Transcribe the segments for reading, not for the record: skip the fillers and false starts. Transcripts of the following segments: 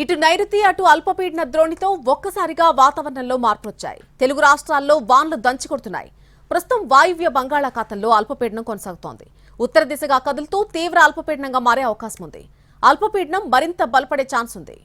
ఇటు నైరుతి అటు అల్పపీడన ద్రోణితో ఒక్కసారిగా వాతావరణంలో మార్పులొచ్చాయి. తెలుగు రాష్ట్రాల్లో వాన్లు దంచుకొడుతున్నాయి. ప్రస్తుతం వాయువ్య బంగాళాఖాతంలో అల్పపీడనం కొనసాగుతోంది. ఉత్తర దిశగా కదులుతూ తీవ్ర అల్పపీడనంగా మారే అవకాశం ఉంది. అల్పపీడనం మరింత బలపడే ఛాన్స్ ఉంది.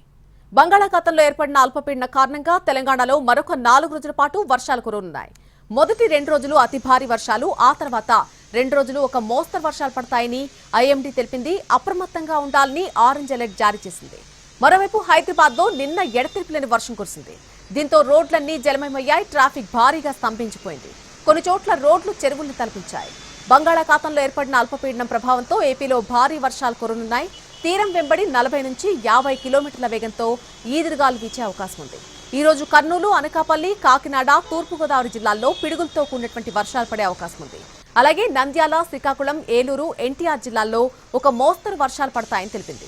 బంగాళాఖాతంలో ఏర్పడిన అల్పపీడన కారణంగా తెలంగాణలో మరొక 4 రోజుల పాటు వర్షాలు కురవనున్నాయి. మొదటి 2 రోజులు అతి భారీ వర్షాలు, ఆ తర్వాత 2 రోజులు ఒక మోస్తరు వర్షాలు పడతాయని ఐఎండీ తెలిపింది. అప్రమత్తంగా ఉండాలని ఆరెంజ్ అలర్ట్ జారీ చేసింది. మరోవైపు హైదరాబాద్ లో నిన్న ఎడతెరిపిలేని వర్షం కురిసింది. దీంతో రోడ్లన్నీ జలమయమయ్యాయి. ట్రాఫిక్ భారీగా స్తంభించిపోయింది. కొన్ని చోట్ల రోడ్లు చెరువుల్ని తలపించాయి. బంగాళాఖాతంలో ఏర్పడిన అల్పపీడనం ప్రభావంతో ఏపీలో భారీ వర్షాలు కురనున్నాయి. తీరం వెంబడి 40 నుంచి 50 కిలోమీటర్ల వేగంతో ఈదురుగాలు వీచే అవకాశం ఉంది. ఈ రోజు కర్నూలు, అనకాపల్లి, కాకినాడ, తూర్పుగోదావరి జిల్లాల్లో పిడుగులతో కూడినటువంటి వర్షాలు పడే అవకాశం ఉంది. అలాగే నంద్యాల, శ్రీకాకుళం, ఏలూరు, ఎన్టీఆర్ జిల్లాల్లో ఒక మోస్తరు వర్షాలు పడతాయని తెలిపింది.